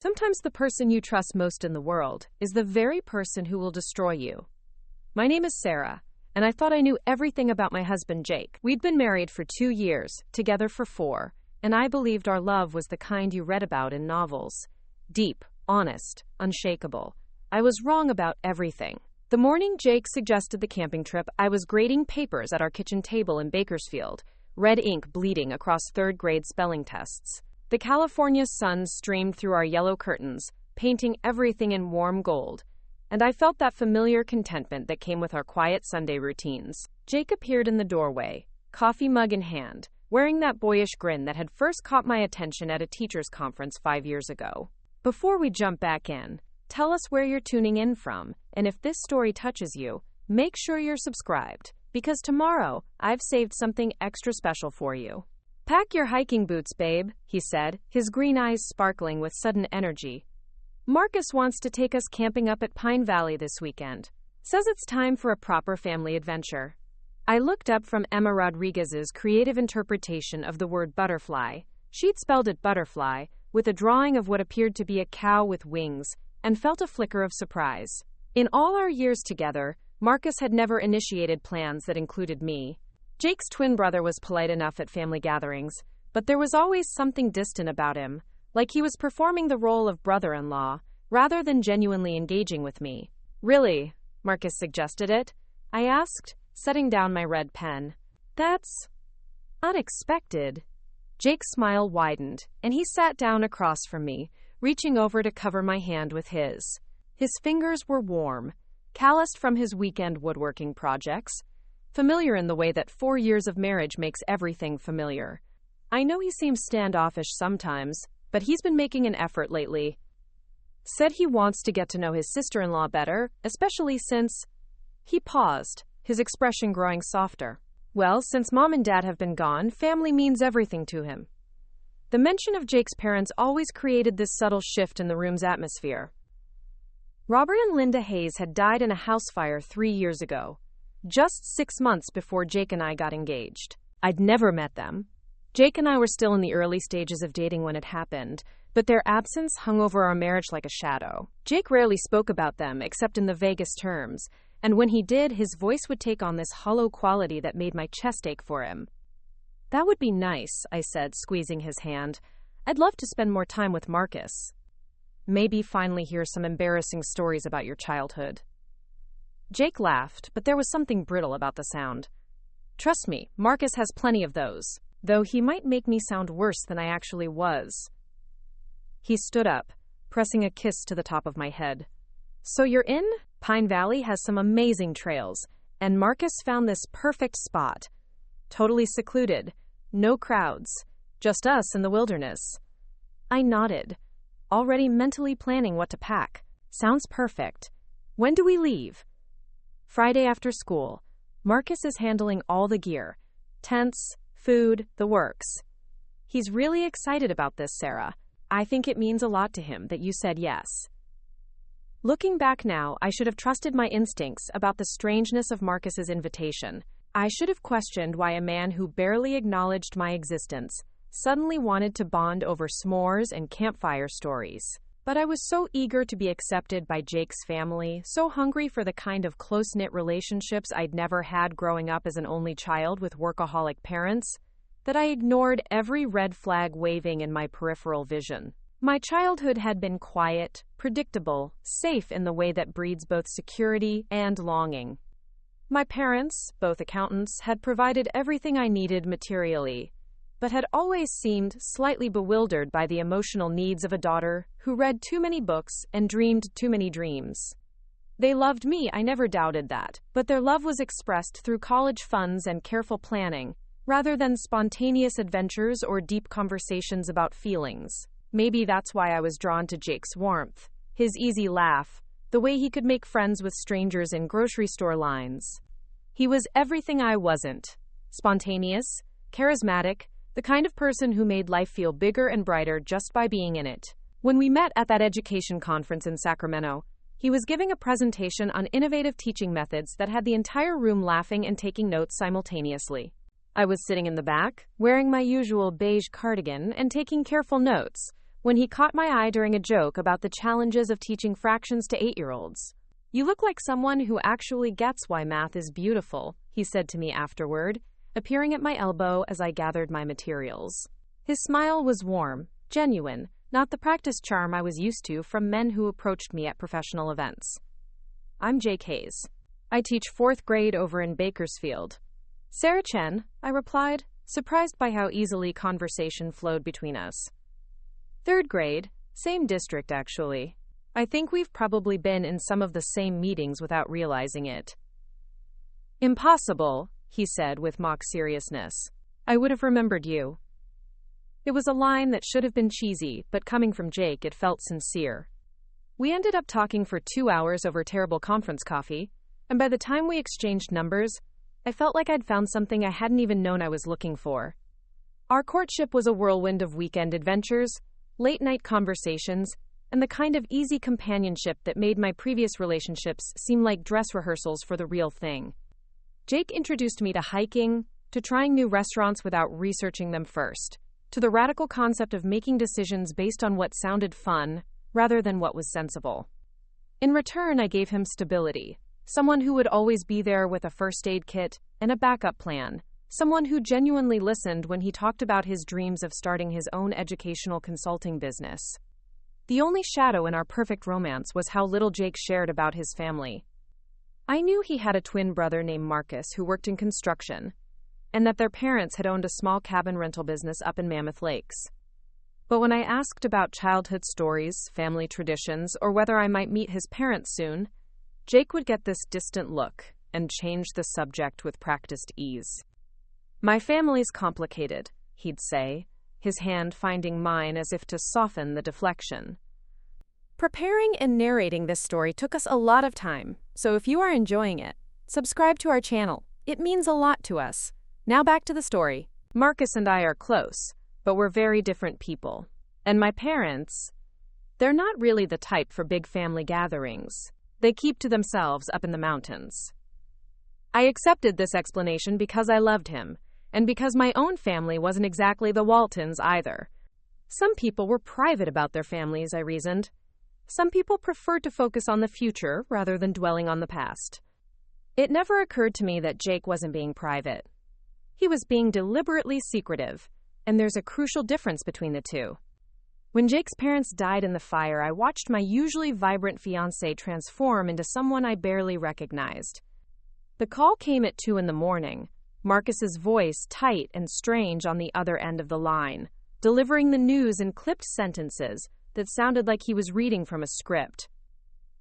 Sometimes the person you trust most in the world is the very person who will destroy you. My name is Sarah, and I thought I knew everything about my husband Jake. We'd been married for 2 years, together for 4, and I believed our love was the kind you read about in novels. Deep, honest, unshakable. I was wrong about everything. The morning Jake suggested the camping trip, I was grading papers at our kitchen table in Bakersfield, red ink bleeding across 3rd grade spelling tests. The California sun streamed through our yellow curtains, painting everything in warm gold, and I felt that familiar contentment that came with our quiet Sunday routines. Jake appeared in the doorway, coffee mug in hand, wearing that boyish grin that had first caught my attention at a teachers' conference 5 years ago. Before we jump back in, tell us where you're tuning in from, and if this story touches you, make sure you're subscribed, because tomorrow, I've saved something extra special for you. Pack your hiking boots, babe, he said, his green eyes sparkling with sudden energy. Marcus wants to take us camping up at Pine Valley this weekend. Says it's time for a proper family adventure. I looked up from Emma Rodriguez's creative interpretation of the word butterfly. She'd spelled it butterfly, with a drawing of what appeared to be a cow with wings, and felt a flicker of surprise. In all our years together, Marcus had never initiated plans that included me. Jake's twin brother was polite enough at family gatherings, but there was always something distant about him, like he was performing the role of brother-in-law, rather than genuinely engaging with me. Really? Marcus suggested it? I asked, setting down my red pen. That's unexpected. Jake's smile widened, and he sat down across from me, reaching over to cover my hand with his. His fingers were warm, calloused from his weekend woodworking projects, familiar in the way that 4 years of marriage makes everything familiar. I know he seems standoffish sometimes, but he's been making an effort lately. Said he wants to get to know his sister-in-law better, especially since... He paused, his expression growing softer. Well, since Mom and Dad have been gone, family means everything to him. The mention of Jake's parents always created this subtle shift in the room's atmosphere. Robert and Linda Hayes had died in a house fire 3 years ago, just 6 months before Jake and I got engaged. I'd never met them. Jake and I were still in the early stages of dating when it happened, but their absence hung over our marriage like a shadow. Jake rarely spoke about them, except in the vaguest terms, and when he did, his voice would take on this hollow quality that made my chest ache for him. That would be nice, I said, squeezing his hand. I'd love to spend more time with Marcus. Maybe finally hear some embarrassing stories about your childhood. Jake laughed, but there was something brittle about the sound. Trust me, Marcus has plenty of those, though he might make me sound worse than I actually was. He stood up, pressing a kiss to the top of my head. So you're in? Pine Valley has some amazing trails, and Marcus found this perfect spot. Totally secluded, no crowds, just us in the wilderness. I nodded, already mentally planning what to pack. Sounds perfect. When do we leave? Friday after school. Marcus is handling all the gear. Tents, food, the works. He's really excited about this, Sarah. I think it means a lot to him that you said yes. Looking back now, I should have trusted my instincts about the strangeness of Marcus's invitation. I should have questioned why a man who barely acknowledged my existence suddenly wanted to bond over s'mores and campfire stories. But I was so eager to be accepted by Jake's family, so hungry for the kind of close-knit relationships I'd never had growing up as an only child with workaholic parents, that I ignored every red flag waving in my peripheral vision. My childhood had been quiet, predictable, safe in the way that breeds both security and longing. My parents, both accountants, had provided everything I needed materially, but had always seemed slightly bewildered by the emotional needs of a daughter who read too many books and dreamed too many dreams. They loved me, I never doubted that, but their love was expressed through college funds and careful planning, rather than spontaneous adventures or deep conversations about feelings. Maybe that's why I was drawn to Jake's warmth, his easy laugh, the way he could make friends with strangers in grocery store lines. He was everything I wasn't. Spontaneous, charismatic, the kind of person who made life feel bigger and brighter just by being in it. When we met at that education conference in Sacramento, he was giving a presentation on innovative teaching methods that had the entire room laughing and taking notes simultaneously. I was sitting in the back, wearing my usual beige cardigan and taking careful notes, when he caught my eye during a joke about the challenges of teaching fractions to 8-year-olds. "You look like someone who actually gets why math is beautiful," he said to me afterward, appearing at my elbow as I gathered my materials. His smile was warm, genuine, not the practiced charm I was used to from men who approached me at professional events. "I'm Jake Hayes. I teach 4th grade over in Bakersfield." "Sarah Chen," I replied, surprised by how easily conversation flowed between us. "3rd grade, same district actually. I think we've probably been in some of the same meetings without realizing it." "Impossible," he said with mock seriousness. "I would have remembered you." It was a line that should have been cheesy, but coming from Jake, it felt sincere. We ended up talking for 2 hours over terrible conference coffee, and by the time we exchanged numbers, I felt like I'd found something I hadn't even known I was looking for. Our courtship was a whirlwind of weekend adventures, late-night conversations, and the kind of easy companionship that made my previous relationships seem like dress rehearsals for the real thing. Jake introduced me to hiking, to trying new restaurants without researching them first, to the radical concept of making decisions based on what sounded fun, rather than what was sensible. In return, I gave him stability, someone who would always be there with a first aid kit and a backup plan, someone who genuinely listened when he talked about his dreams of starting his own educational consulting business. The only shadow in our perfect romance was how little Jake shared about his family. I knew he had a twin brother named Marcus who worked in construction, and that their parents had owned a small cabin rental business up in Mammoth Lakes. But when I asked about childhood stories, family traditions, or whether I might meet his parents soon, Jake would get this distant look and change the subject with practiced ease. "My family's complicated," he'd say, his hand finding mine as if to soften the deflection. Preparing and narrating this story took us a lot of time, so if you are enjoying it, subscribe to our channel. It means a lot to us. Now back to the story. Marcus and I are close, but we're very different people. And my parents, they're not really the type for big family gatherings. They keep to themselves up in the mountains. I accepted this explanation because I loved him, and because my own family wasn't exactly the Waltons either. Some people were private about their families, I reasoned. Some people preferred to focus on the future rather than dwelling on the past. It never occurred to me that Jake wasn't being private. He was being deliberately secretive, and there's a crucial difference between the two. When Jake's parents died in the fire, I watched my usually vibrant fiancé transform into someone I barely recognized. The call came at 2 a.m, Marcus's voice tight and strange on the other end of the line, delivering the news in clipped sentences that sounded like he was reading from a script.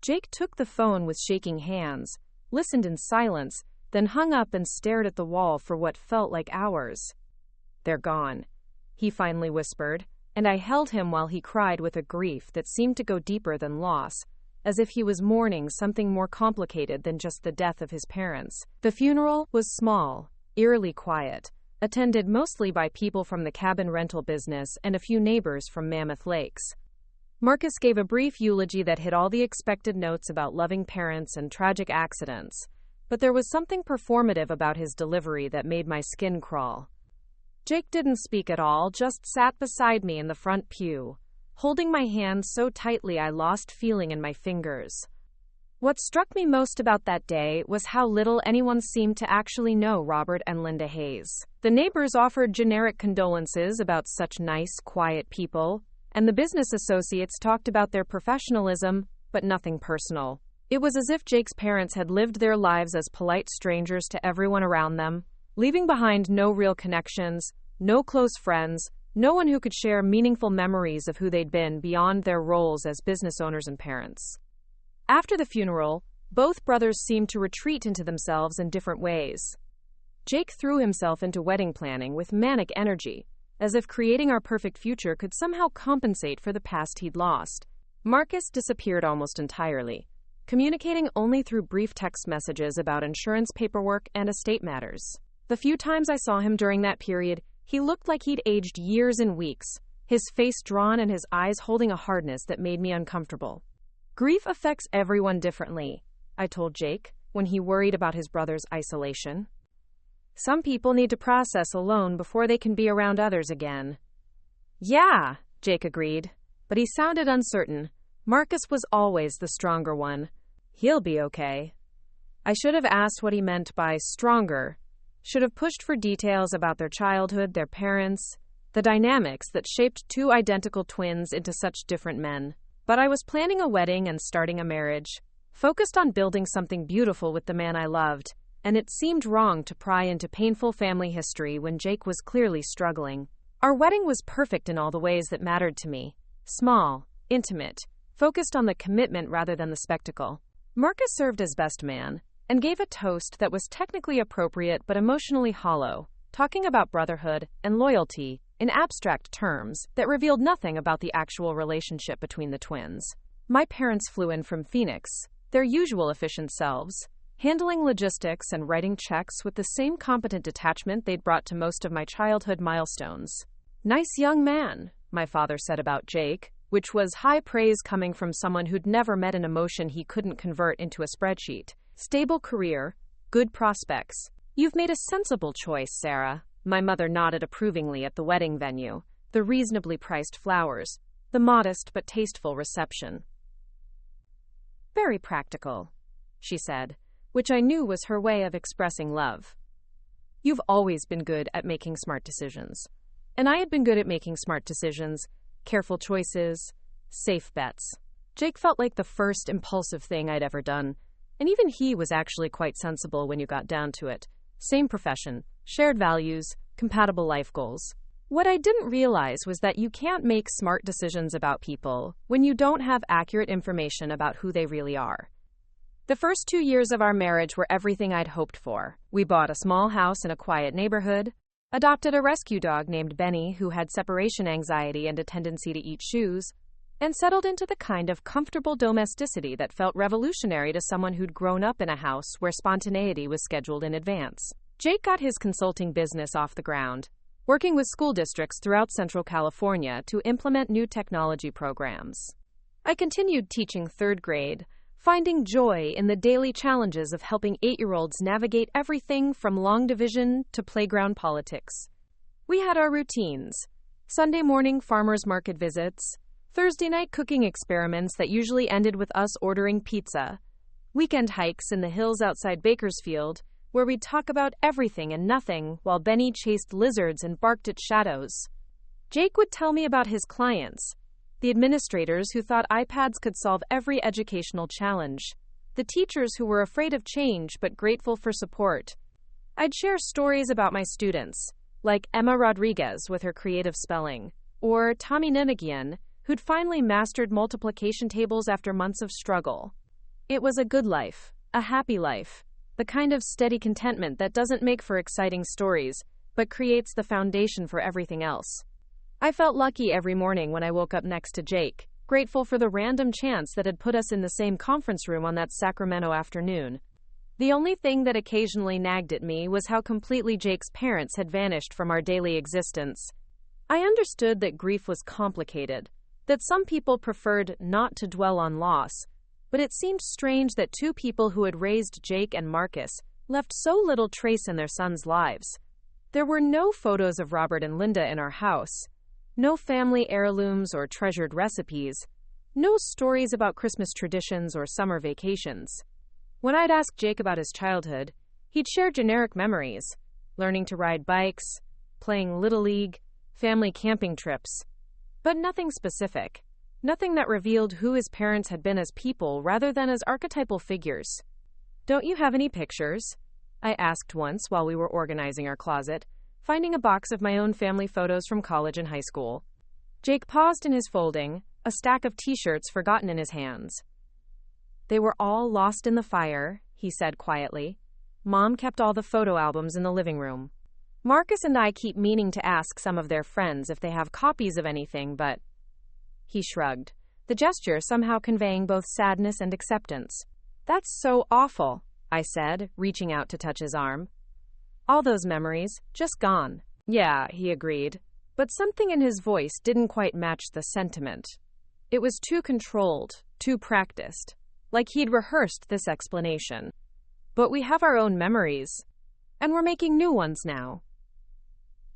Jake took the phone with shaking hands, listened in silence, then hung up and stared at the wall for what felt like hours. "They're gone," he finally whispered, and I held him while he cried with a grief that seemed to go deeper than loss, as if he was mourning something more complicated than just the death of his parents. The funeral was small, eerily quiet, attended mostly by people from the cabin rental business and a few neighbors from Mammoth Lakes. Marcus gave a brief eulogy that hit all the expected notes about loving parents and tragic accidents, but there was something performative about his delivery that made my skin crawl. Jake didn't speak at all, just sat beside me in the front pew, holding my hand so tightly I lost feeling in my fingers. What struck me most about that day was how little anyone seemed to actually know Robert and Linda Hayes. The neighbors offered generic condolences about such nice, quiet people, and the business associates talked about their professionalism, but nothing personal. It was as if Jake's parents had lived their lives as polite strangers to everyone around them, leaving behind no real connections, no close friends, no one who could share meaningful memories of who they'd been beyond their roles as business owners and parents. After the funeral, both brothers seemed to retreat into themselves in different ways. Jake threw himself into wedding planning with manic energy, as if creating our perfect future could somehow compensate for the past he'd lost. Marcus disappeared almost entirely, communicating only through brief text messages about insurance paperwork and estate matters. The few times I saw him during that period, he looked like he'd aged years in weeks, his face drawn and his eyes holding a hardness that made me uncomfortable. "Grief affects everyone differently," I told Jake, when he worried about his brother's isolation. "Some people need to process alone before they can be around others again." "Yeah," Jake agreed, but he sounded uncertain. Marcus was always the stronger one. He'll be okay. I should have asked what he meant by stronger. Should have pushed for details about their childhood, their parents, the dynamics that shaped two identical twins into such different men. But I was planning a wedding and starting a marriage, focused on building something beautiful with the man I loved, and it seemed wrong to pry into painful family history when Jake was clearly struggling. Our wedding was perfect in all the ways that mattered to me. Small, intimate, focused on the commitment rather than the spectacle. Marcus served as best man and gave a toast that was technically appropriate but emotionally hollow, talking about brotherhood and loyalty in abstract terms that revealed nothing about the actual relationship between the twins. My parents flew in from Phoenix, their usual efficient selves, handling logistics and writing checks with the same competent detachment they'd brought to most of my childhood milestones. "Nice young man," my father said about Jake, which was high praise coming from someone who'd never met an emotion he couldn't convert into a spreadsheet. "Stable career, good prospects. You've made a sensible choice, Sarah." My mother nodded approvingly at the wedding venue, the reasonably priced flowers, the modest but tasteful reception. "Very practical," she said, which I knew was her way of expressing love. "You've always been good at making smart decisions." And I had been good at making smart decisions, careful choices, safe bets. Jake felt like the first impulsive thing I'd ever done, and even he was actually quite sensible when you got down to it. Same profession, shared values, compatible life goals. What I didn't realize was that you can't make smart decisions about people when you don't have accurate information about who they really are. The first 2 years of our marriage were everything I'd hoped for. We bought a small house in a quiet neighborhood, adopted a rescue dog named Benny who had separation anxiety and a tendency to eat shoes, and settled into the kind of comfortable domesticity that felt revolutionary to someone who'd grown up in a house where spontaneity was scheduled in advance. Jake got his consulting business off the ground, working with school districts throughout Central California to implement new technology programs. I continued teaching third grade, finding joy in the daily challenges of helping 8-year-olds navigate everything from long division to playground politics. We had our routines: Sunday morning farmers market visits, Thursday night cooking experiments that usually ended with us ordering pizza, weekend hikes in the hills outside Bakersfield, where we'd talk about everything and nothing while Benny chased lizards and barked at shadows. Jake would tell me about his clients, the administrators who thought iPads could solve every educational challenge, the teachers who were afraid of change but grateful for support. I'd share stories about my students, like Emma Rodriguez with her creative spelling, or Tommy Ninagian, who'd finally mastered multiplication tables after months of struggle. It was a good life, a happy life, the kind of steady contentment that doesn't make for exciting stories, but creates the foundation for everything else. I felt lucky every morning when I woke up next to Jake, grateful for the random chance that had put us in the same conference room on that Sacramento afternoon. The only thing that occasionally nagged at me was how completely Jake's parents had vanished from our daily existence. I understood that grief was complicated, that some people preferred not to dwell on loss, but it seemed strange that two people who had raised Jake and Marcus left so little trace in their sons' lives. There were no photos of Robert and Linda in our house, no family heirlooms or treasured recipes, no stories about Christmas traditions or summer vacations. When I'd ask Jake about his childhood, he'd share generic memories, learning to ride bikes, playing Little League, family camping trips, but nothing specific, nothing that revealed who his parents had been as people rather than as archetypal figures. "Don't you have any pictures?" I asked once while we were organizing our closet, finding a box of my own family photos from college and high school. Jake paused in his folding, a stack of t-shirts forgotten in his hands. "They were all lost in the fire," he said quietly. "Mom kept all the photo albums in the living room. Marcus and I keep meaning to ask some of their friends if they have copies of anything, but..." He shrugged, the gesture somehow conveying both sadness and acceptance. "That's so awful," I said, reaching out to touch his arm. "All those memories, just gone." "Yeah," he agreed, but something in his voice didn't quite match the sentiment. It was too controlled, too practiced, like he'd rehearsed this explanation. "But we have our own memories, and we're making new ones now."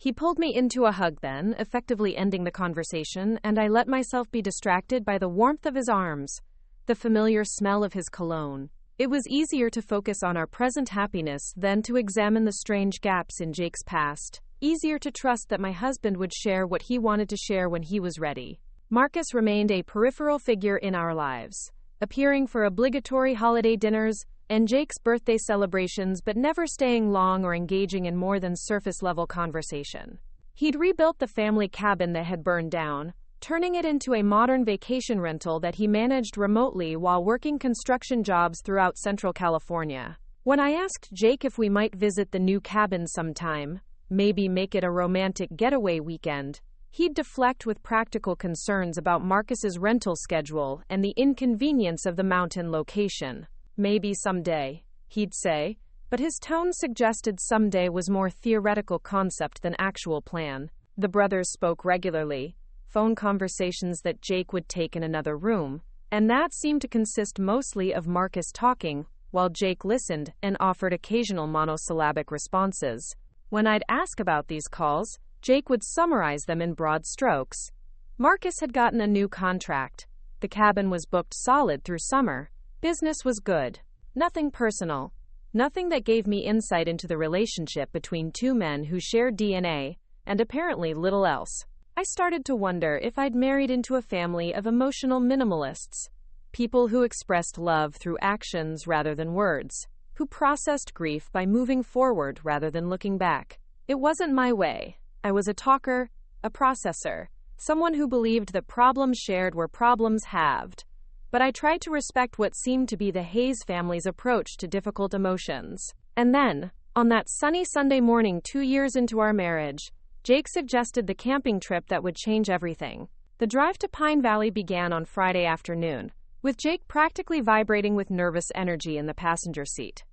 He pulled me into a hug then, effectively ending the conversation, and I let myself be distracted by the warmth of his arms, the familiar smell of his cologne. It was easier to focus on our present happiness than to examine the strange gaps in Jake's past. Easier to trust that my husband would share what he wanted to share when he was ready. Marcus remained a peripheral figure in our lives, appearing for obligatory holiday dinners and Jake's birthday celebrations, but never staying long or engaging in more than surface-level conversation. He'd rebuilt the family cabin that had burned down, turning it into a modern vacation rental that he managed remotely while working construction jobs throughout Central California. When I asked Jake if we might visit the new cabin sometime, maybe make it a romantic getaway weekend, he'd deflect with practical concerns about Marcus's rental schedule and the inconvenience of the mountain location. Maybe someday, he'd say, but his tone suggested someday was more theoretical concept than actual plan. The brothers spoke regularly, phone conversations that Jake would take in another room, and that seemed to consist mostly of Marcus talking, while Jake listened and offered occasional monosyllabic responses. When I'd ask about these calls, Jake would summarize them in broad strokes. Marcus had gotten a new contract. The cabin was booked solid through summer. Business was good. Nothing personal. Nothing that gave me insight into the relationship between two men who shared DNA, and apparently little else. I started to wonder if I'd married into a family of emotional minimalists. People who expressed love through actions rather than words. Who processed grief by moving forward rather than looking back. It wasn't my way. I was a talker, a processor, someone who believed that problems shared were problems halved. But I tried to respect what seemed to be the Hayes family's approach to difficult emotions. And then, on that sunny Sunday morning 2 years into our marriage, Jake suggested the camping trip that would change everything. The drive to Pine Valley began on Friday afternoon, with Jake practically vibrating with nervous energy in the passenger seat.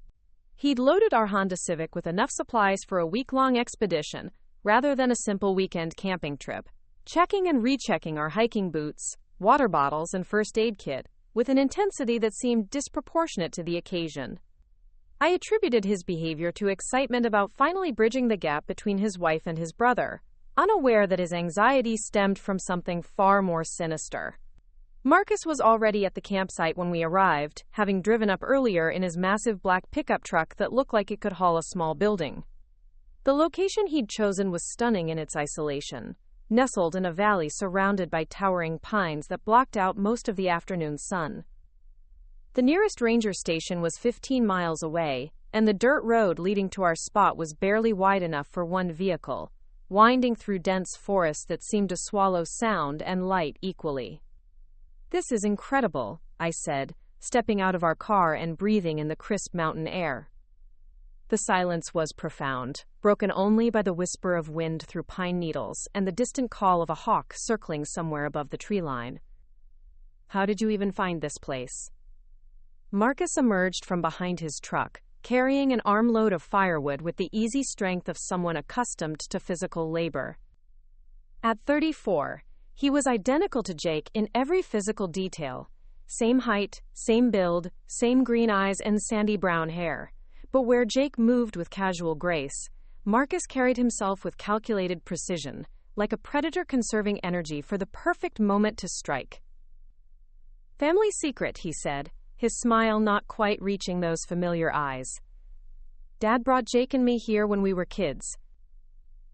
He'd loaded our Honda Civic with enough supplies for a week-long expedition, rather than a simple weekend camping trip, checking and rechecking our hiking boots, water bottles, and first aid kit, with an intensity that seemed disproportionate to the occasion. I attributed his behavior to excitement about finally bridging the gap between his wife and his brother, unaware that his anxiety stemmed from something far more sinister. Marcus was already at the campsite when we arrived, having driven up earlier in his massive black pickup truck that looked like it could haul a small building. The location he'd chosen was stunning in its isolation, nestled in a valley surrounded by towering pines that blocked out most of the afternoon sun. The nearest ranger station was 15 miles away, and the dirt road leading to our spot was barely wide enough for one vehicle, winding through dense forest that seemed to swallow sound and light equally. "This is incredible," I said, stepping out of our car and breathing in the crisp mountain air. The silence was profound, broken only by the whisper of wind through pine needles and the distant call of a hawk circling somewhere above the tree line. "How did you even find this place?" Marcus emerged from behind his truck, carrying an armload of firewood with the easy strength of someone accustomed to physical labor. At 34, he was identical to Jake in every physical detail. Same height, same build, same green eyes and sandy brown hair. But where Jake moved with casual grace, Marcus carried himself with calculated precision, like a predator conserving energy for the perfect moment to strike. "Family secret," he said, his smile not quite reaching those familiar eyes. "Dad brought Jake and me here when we were kids.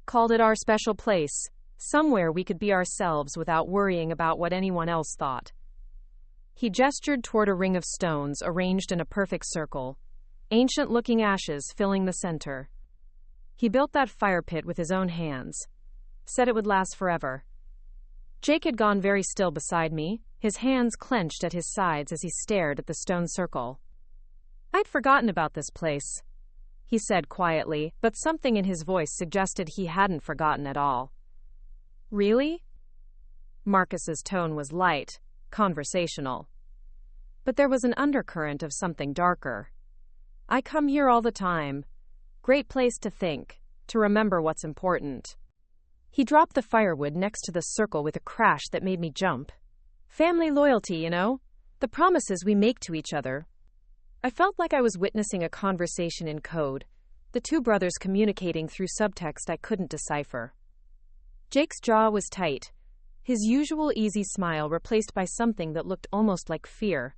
Called it our special place, somewhere we could be ourselves without worrying about what anyone else thought." He gestured toward a ring of stones arranged in a perfect circle, ancient-looking ashes filling the center. He built that fire pit with his own hands. Said it would last forever. Jake had gone very still beside me, his hands clenched at his sides as he stared at the stone circle. "I'd forgotten about this place," he said quietly, but something in his voice suggested he hadn't forgotten at all. "Really?" Marcus's tone was light, conversational. But there was an undercurrent of something darker. "I come here all the time. Great place to think, to remember what's important." He dropped the firewood next to the circle with a crash that made me jump. "Family loyalty, you know? The promises we make to each other." I felt like I was witnessing a conversation in code, the two brothers communicating through subtext I couldn't decipher. Jake's jaw was tight, his usual easy smile replaced by something that looked almost like fear.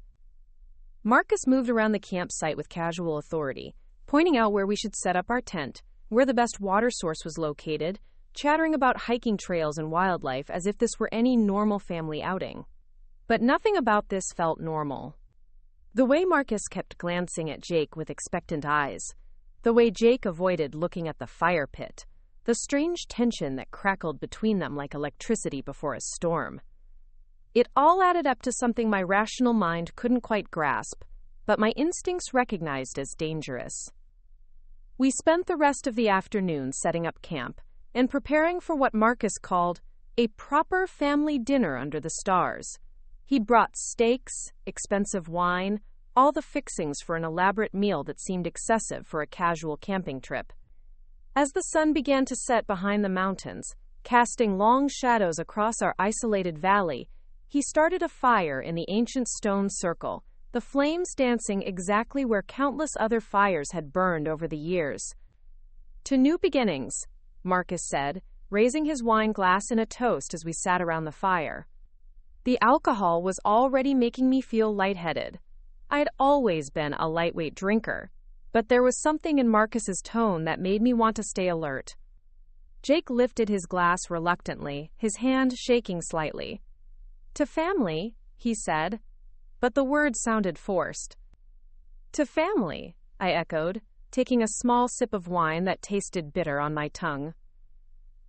Marcus moved around the campsite with casual authority, pointing out where we should set up our tent, where the best water source was located, chattering about hiking trails and wildlife as if this were any normal family outing. But nothing about this felt normal. The way Marcus kept glancing at Jake with expectant eyes, the way Jake avoided looking at the fire pit, the strange tension that crackled between them like electricity before a storm. It all added up to something my rational mind couldn't quite grasp, but my instincts recognized as dangerous. We spent the rest of the afternoon setting up camp and preparing for what Marcus called a proper family dinner under the stars. He'd brought steaks, expensive wine, all the fixings for an elaborate meal that seemed excessive for a casual camping trip. As the sun began to set behind the mountains, casting long shadows across our isolated valley, he started a fire in the ancient stone circle, the flames dancing exactly where countless other fires had burned over the years. "To new beginnings," Marcus said, raising his wine glass in a toast as we sat around the fire. The alcohol was already making me feel lightheaded. I'd always been a lightweight drinker, but there was something in Marcus's tone that made me want to stay alert. Jake lifted his glass reluctantly, his hand shaking slightly. "To family," he said, but the words sounded forced. "To family," I echoed, taking a small sip of wine that tasted bitter on my tongue.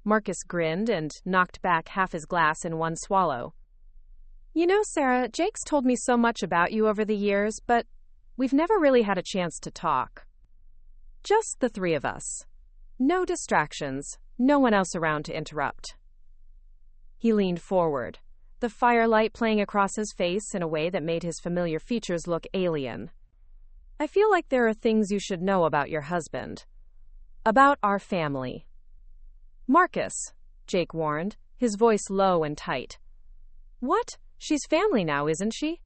Marcus grinned and knocked back half his glass in one swallow. "You know, Sarah, Jake's told me so much about you over the years, but we've never really had a chance to talk. Just the three of us. No distractions, no one else around to interrupt." He leaned forward, the firelight playing across his face in a way that made his familiar features look alien. "I feel like there are things you should know about your husband. About our family." "Marcus," Jake warned, his voice low and tight. "What? She's family now, isn't she?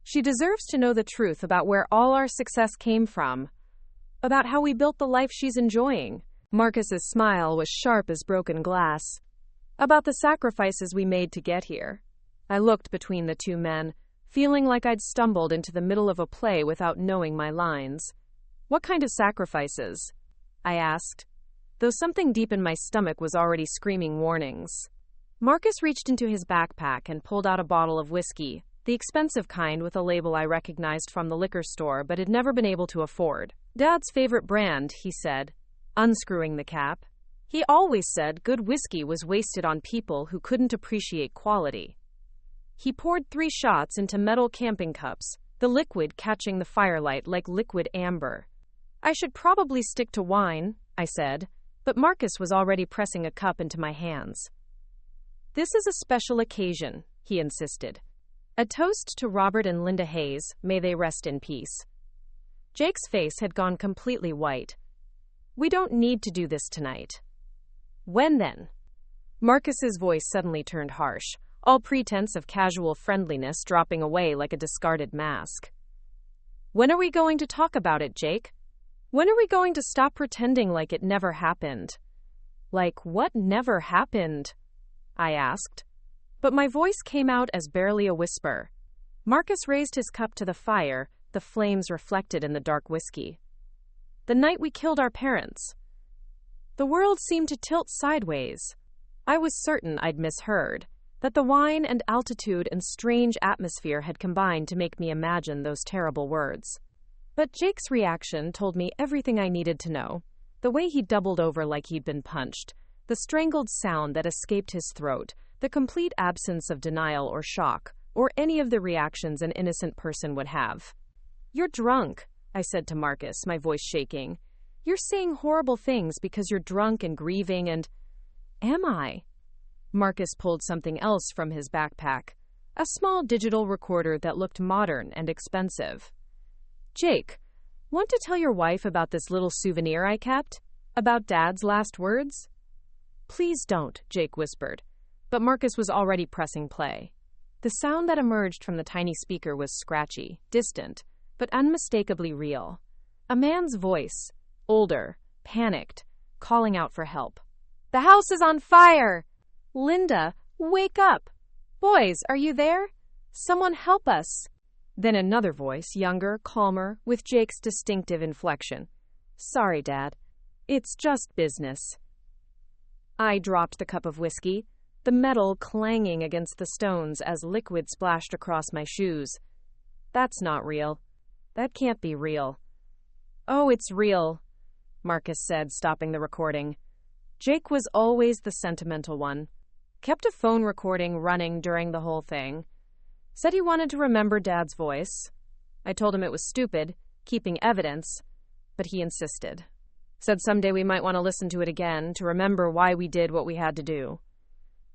She deserves to know the truth about where all our success came from, about how we built the life she's enjoying." Marcus's smile was sharp as broken glass. "About the sacrifices we made to get here." I looked between the two men, feeling like I'd stumbled into the middle of a play without knowing my lines. "What kind of sacrifices?" I asked, though something deep in my stomach was already screaming warnings. Marcus reached into his backpack and pulled out a bottle of whiskey, the expensive kind with a label I recognized from the liquor store but had never been able to afford. "Dad's favorite brand," he said, unscrewing the cap. "He always said good whiskey was wasted on people who couldn't appreciate quality." He poured 3 shots into metal camping cups, the liquid catching the firelight like liquid amber. "I should probably stick to wine," I said, but Marcus was already pressing a cup into my hands. "This is a special occasion," he insisted. "A toast to Robert and Linda Hayes, may they rest in peace." Jake's face had gone completely white. "We don't need to do this tonight." "When then?" Marcus's voice suddenly turned harsh, all pretense of casual friendliness dropping away like a discarded mask. "When are we going to talk about it, Jake? When are we going to stop pretending like it never happened?" "Like what never happened?" I asked, but my voice came out as barely a whisper. Marcus raised his cup to the fire, the flames reflected in the dark whiskey. "The night we killed our parents." The world seemed to tilt sideways. I was certain I'd misheard, that the wine and altitude and strange atmosphere had combined to make me imagine those terrible words. But Jake's reaction told me everything I needed to know. The way he doubled over like he'd been punched, the strangled sound that escaped his throat, the complete absence of denial or shock, or any of the reactions an innocent person would have. "You're drunk," I said to Marcus, my voice shaking. "You're saying horrible things because you're drunk and grieving and—" "Am I?" Marcus pulled something else from his backpack, a small digital recorder that looked modern and expensive. "Jake, want to tell your wife about this little souvenir I kept? About Dad's last words?" "Please don't," Jake whispered, but Marcus was already pressing play. The sound that emerged from the tiny speaker was scratchy, distant, but unmistakably real. A man's voice, older, panicked, calling out for help. "The house is on fire! Linda, wake up! Boys, are you there? Someone help us!" Then another voice, younger, calmer, with Jake's distinctive inflection. "Sorry, Dad. It's just business." I dropped the cup of whiskey, the metal clanging against the stones as liquid splashed across my shoes. "That's not real. That can't be real." "Oh, it's real," Marcus said, stopping the recording. Jake was always the sentimental one. Kept a phone recording running during the whole thing. Said he wanted to remember Dad's voice. I told him it was stupid, keeping evidence, but he insisted. Said someday we might want to listen to it again to remember why we did what we had to do.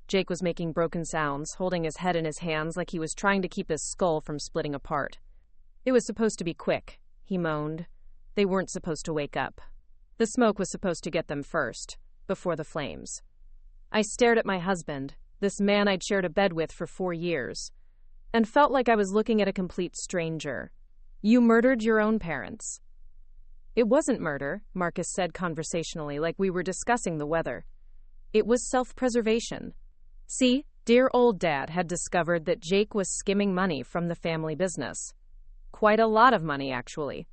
Jake was making broken sounds, holding his head in his hands like he was trying to keep his skull from splitting apart. "It was supposed to be quick," he moaned. "They weren't supposed to wake up. The smoke was supposed to get them first, before the flames." I stared at my husband, this man I'd shared a bed with for 4 years, and felt like I was looking at a complete stranger. "You murdered your own parents." "It wasn't murder," Marcus said conversationally, like we were discussing the weather. "It was self-preservation. See, dear old Dad had discovered that Jake was skimming money from the family business. Quite a lot of money, actually.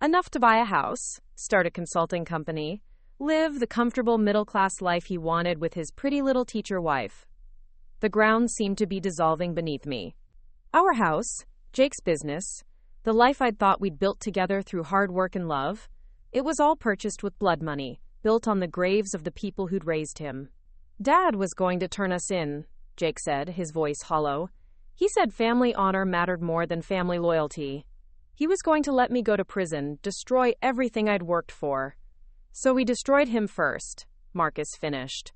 Enough to buy a house, start a consulting company, live the comfortable middle-class life he wanted with his pretty little teacher wife. The ground seemed to be dissolving beneath me. Our house, Jake's business, the life I'd thought we'd built together through hard work and love, it was all purchased with blood money, built on the graves of the people who'd raised him. Dad was going to turn us in," Jake said, his voice hollow. "He said family honor mattered more than family loyalty. He was going to let me go to prison, destroy everything I'd worked for. So we destroyed him first," Marcus finished.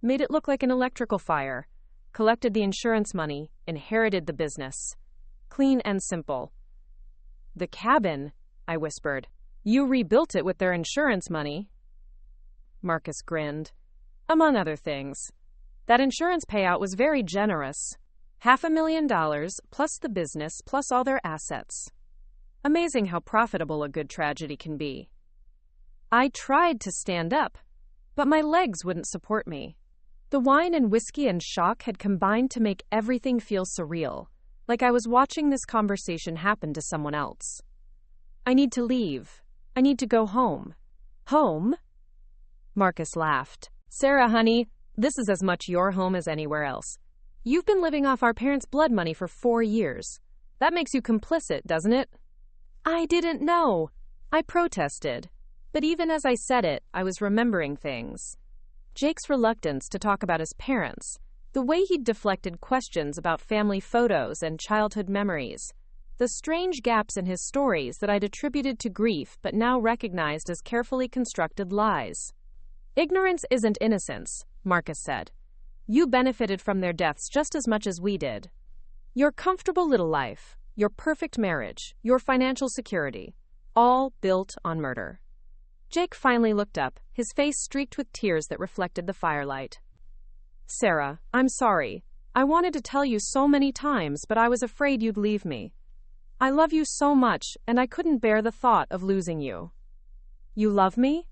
"Made it look like an electrical fire. Collected the insurance money, inherited the business. Clean and simple." "The cabin," I whispered. "You rebuilt it with their insurance money." Marcus grinned. "Among other things. That insurance payout was very generous. $500,000 plus the business plus all their assets. Amazing how profitable a good tragedy can be." I tried to stand up, but my legs wouldn't support me. The wine and whiskey and shock had combined to make everything feel surreal, like I was watching this conversation happen to someone else. "I need to leave. I need to go home." "Home?" Marcus laughed. "Sarah, honey, this is as much your home as anywhere else. You've been living off our parents' blood money for 4 years. That makes you complicit, doesn't it?" "I didn't know," I protested. But even as I said it, I was remembering things. Jake's reluctance to talk about his parents, the way he'd deflected questions about family photos and childhood memories, the strange gaps in his stories that I'd attributed to grief but now recognized as carefully constructed lies. "Ignorance isn't innocence," Marcus said. "You benefited from their deaths just as much as we did. Your comfortable little life, your perfect marriage, your financial security, all built on murder." Jake finally looked up, his face streaked with tears that reflected the firelight. "Sarah, I'm sorry. I wanted to tell you so many times, but I was afraid you'd leave me. I love you so much, and I couldn't bear the thought of losing you." "You love me?"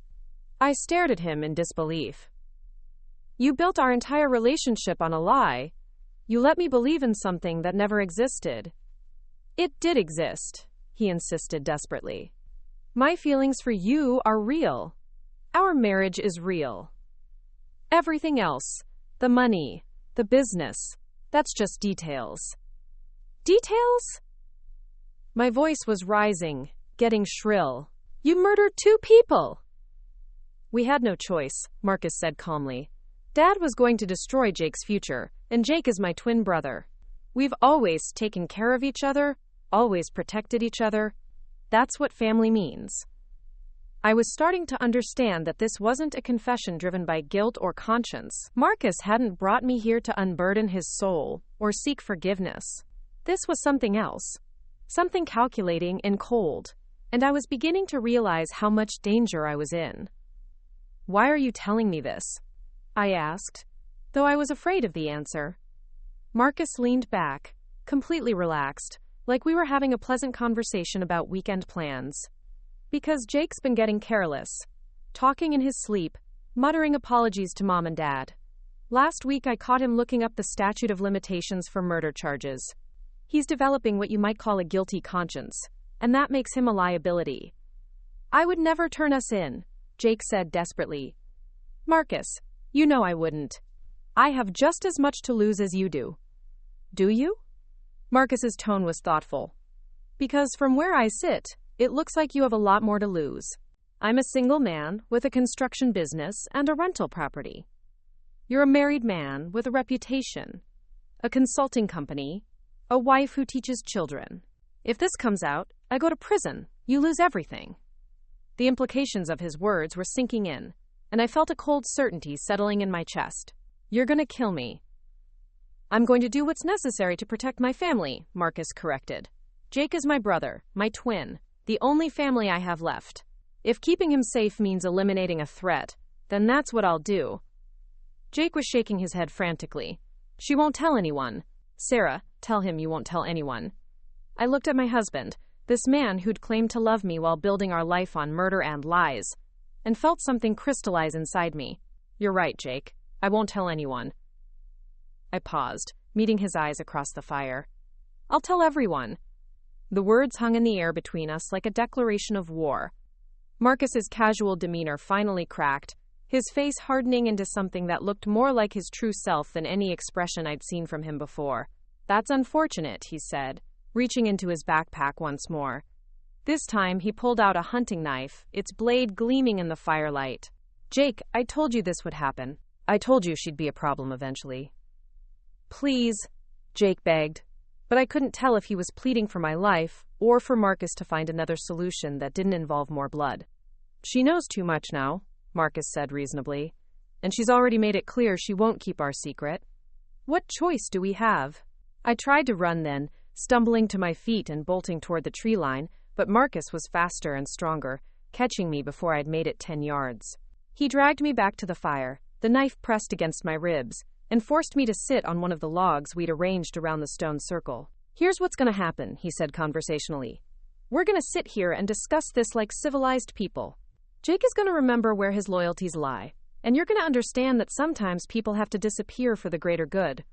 I stared at him in disbelief. "You built our entire relationship on a lie. You let me believe in something that never existed." "It did exist," he insisted desperately. "My feelings for you are real. Our marriage is real. Everything else, the money, the business, that's just details." "Details?" My voice was rising, getting shrill. "You murdered 2 people!" "We had no choice," Marcus said calmly. "Dad was going to destroy Jake's future, and Jake is my twin brother. We've always taken care of each other, always protected each other. That's what family means." I was starting to understand that this wasn't a confession driven by guilt or conscience. Marcus hadn't brought me here to unburden his soul or seek forgiveness. This was something else, something calculating and cold, and I was beginning to realize how much danger I was in. "Why are you telling me this?" I asked, though I was afraid of the answer. Marcus leaned back, completely relaxed, like we were having a pleasant conversation about weekend plans. Because Jake's been getting careless, talking in his sleep, muttering apologies to Mom and Dad. Last week I caught him looking up the statute of limitations for murder charges. He's developing what you might call a guilty conscience, and that makes him a liability. I would never turn us in, Jake said desperately. Marcus, you know I wouldn't. I have just as much to lose as you do. Do you? Marcus's tone was thoughtful. Because from where I sit, it looks like you have a lot more to lose. I'm a single man with a construction business and a rental property. You're a married man with a reputation, a consulting company, a wife who teaches children. If this comes out, I go to prison. You lose everything. The implications of his words were sinking in, and I felt a cold certainty settling in my chest. You're gonna kill me. I'm going to do what's necessary to protect my family, Marcus corrected. Jake is my brother, my twin, the only family I have left. If keeping him safe means eliminating a threat, then that's what I'll do. Jake was shaking his head frantically. She won't tell anyone. Sarah, tell him you won't tell anyone. I looked at my husband, this man who'd claimed to love me while building our life on murder and lies, and felt something crystallize inside me. You're right, Jake. I won't tell anyone. I paused, meeting his eyes across the fire. I'll tell everyone. The words hung in the air between us like a declaration of war. Marcus's casual demeanor finally cracked, his face hardening into something that looked more like his true self than any expression I'd seen from him before. That's unfortunate, he said, reaching into his backpack once more. This time he pulled out a hunting knife, its blade gleaming in the firelight. Jake, I told you this would happen. I told you she'd be a problem eventually. Please, Jake begged. But I couldn't tell if he was pleading for my life or for Marcus to find another solution that didn't involve more blood. She knows too much now, Marcus said reasonably, and she's already made it clear she won't keep our secret. What choice do we have? I tried to run then, stumbling to my feet and bolting toward the tree line, but Marcus was faster and stronger, catching me before I'd made it 10 yards. He dragged me back to the fire, the knife pressed against my ribs, and forced me to sit on one of the logs we'd arranged around the stone circle. Here's what's going to happen, he said conversationally. We're going to sit here and discuss this like civilized people. Jake is going to remember where his loyalties lie, and you're going to understand that sometimes people have to disappear for the greater good.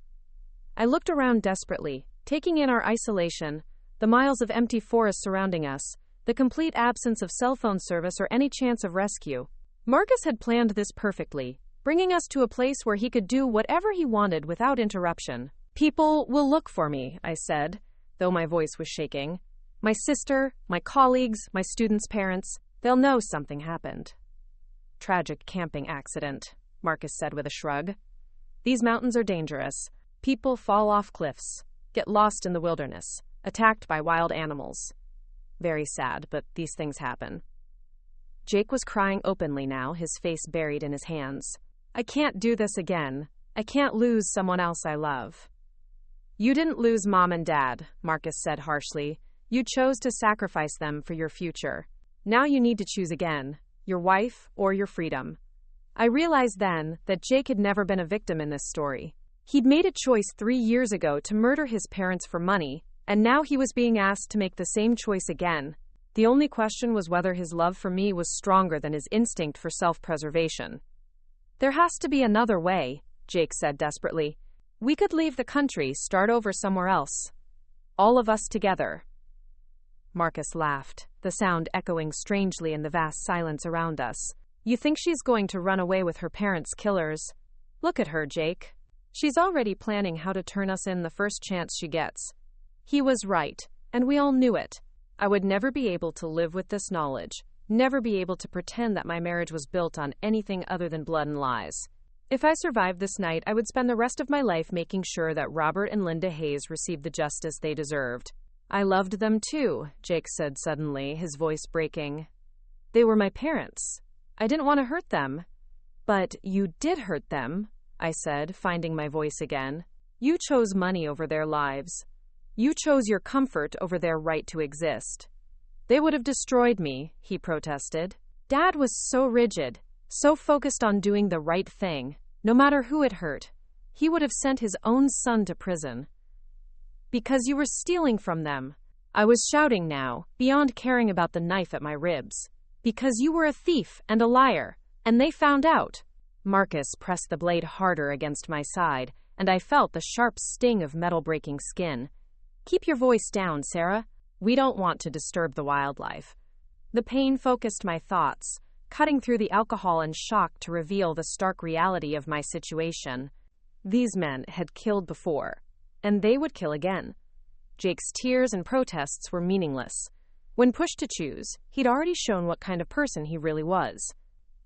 I looked around desperately, taking in our isolation, the miles of empty forest surrounding us, the complete absence of cell phone service or any chance of rescue. Marcus had planned this perfectly, bringing us to a place where he could do whatever he wanted without interruption. People will look for me, I said, though my voice was shaking. My sister, my colleagues, my students' parents, they'll know something happened. Tragic camping accident, Marcus said with a shrug. These mountains are dangerous. People fall off cliffs, get lost in the wilderness, attacked by wild animals. Very sad, but these things happen. Jake was crying openly now, his face buried in his hands. I can't do this again. I can't lose someone else I love. You didn't lose Mom and Dad, Marcus said harshly. You chose to sacrifice them for your future. Now you need to choose again, your wife or your freedom. I realized then that Jake had never been a victim in this story. He'd made a choice 3 years ago to murder his parents for money, and now he was being asked to make the same choice again. The only question was whether his love for me was stronger than his instinct for self-preservation. There has to be another way, Jake said desperately. We could leave the country, start over somewhere else. All of us together. Marcus laughed, the sound echoing strangely in the vast silence around us. You think she's going to run away with her parents' killers? Look at her, Jake. She's already planning how to turn us in the first chance she gets. He was right, and we all knew it. I would never be able to live with this knowledge, never be able to pretend that my marriage was built on anything other than blood and lies. If I survived this night, I would spend the rest of my life making sure that Robert and Linda Hayes received the justice they deserved. I loved them too, Jake said suddenly, his voice breaking. They were my parents. I didn't want to hurt them. But you did hurt them, I said, finding my voice again. You chose money over their lives. You chose your comfort over their right to exist. They would have destroyed me, he protested. Dad was so rigid, so focused on doing the right thing, no matter who it hurt. He would have sent his own son to prison. Because you were stealing from them. I was shouting now, beyond caring about the knife at my ribs. Because you were a thief and a liar, and they found out. Marcus pressed the blade harder against my side, and I felt the sharp sting of metal-breaking skin. Keep your voice down, Sarah. We don't want to disturb the wildlife. The pain focused my thoughts, cutting through the alcohol and shock to reveal the stark reality of my situation. These men had killed before, and they would kill again. Jake's tears and protests were meaningless. When pushed to choose, he'd already shown what kind of person he really was.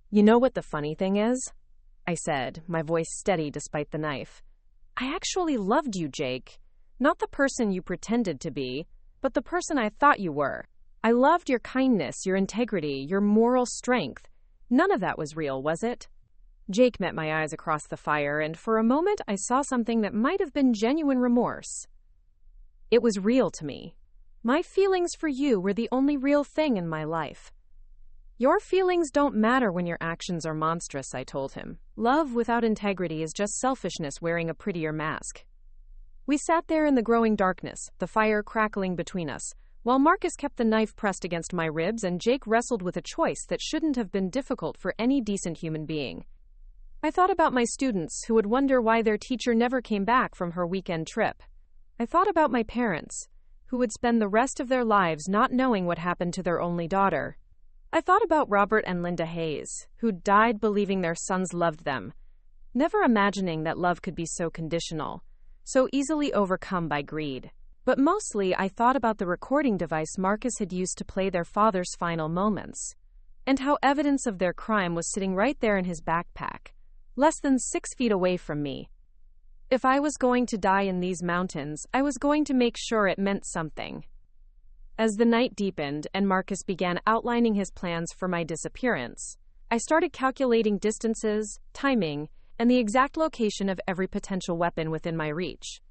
You know what the funny thing is? I said, my voice steady despite the knife. I actually loved you, Jake. Not the person you pretended to be, but the person I thought you were. I loved your kindness, your integrity, your moral strength. None of that was real, was it? Jake met my eyes across the fire, and for a moment I saw something that might have been genuine remorse. It was real to me. My feelings for you were the only real thing in my life. Your feelings don't matter when your actions are monstrous, I told him. Love without integrity is just selfishness wearing a prettier mask. We sat there in the growing darkness, the fire crackling between us, while Marcus kept the knife pressed against my ribs and Jake wrestled with a choice that shouldn't have been difficult for any decent human being. I thought about my students who would wonder why their teacher never came back from her weekend trip. I thought about my parents, who would spend the rest of their lives not knowing what happened to their only daughter. I thought about Robert and Linda Hayes, who died believing their sons loved them, never imagining that love could be so conditional, so easily overcome by greed. But mostly I thought about the recording device Marcus had used to play their father's final moments, and how evidence of their crime was sitting right there in his backpack, less than 6 feet away from me. If I was going to die in these mountains, I was going to make sure it meant something. As the night deepened and Marcus began outlining his plans for my disappearance, I started calculating distances, timing, and the exact location of every potential weapon within my reach.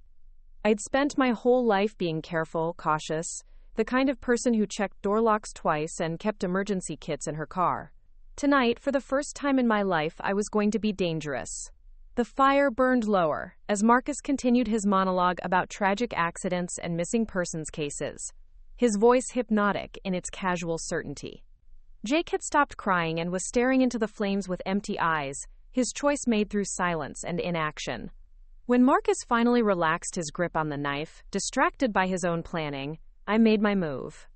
I'd spent my whole life being careful, cautious, the kind of person who checked door locks twice and kept emergency kits in her car. Tonight, for the first time in my life, I was going to be dangerous. The fire burned lower as Marcus continued his monologue about tragic accidents and missing persons cases, his voice hypnotic in its casual certainty. Jake had stopped crying and was staring into the flames with empty eyes, his choice made through silence and inaction. When Marcus finally relaxed his grip on the knife, distracted by his own planning, I made my move.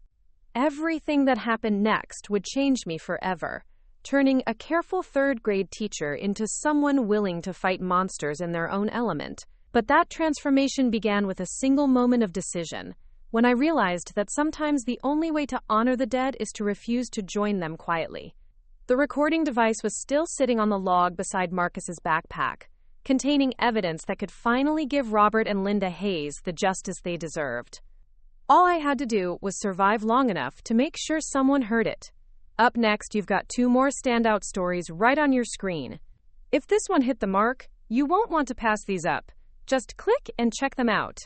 Everything that happened next would change me forever, turning a careful third-grade teacher into someone willing to fight monsters in their own element. But that transformation began with a single moment of decision, when I realized that sometimes the only way to honor the dead is to refuse to join them quietly. The recording device was still sitting on the log beside Marcus's backpack, containing evidence that could finally give Robert and Linda Hayes the justice they deserved. All I had to do was survive long enough to make sure someone heard it. Up next, you've got 2 more standout stories right on your screen. If this one hit the mark, you won't want to pass these up. Just click and check them out.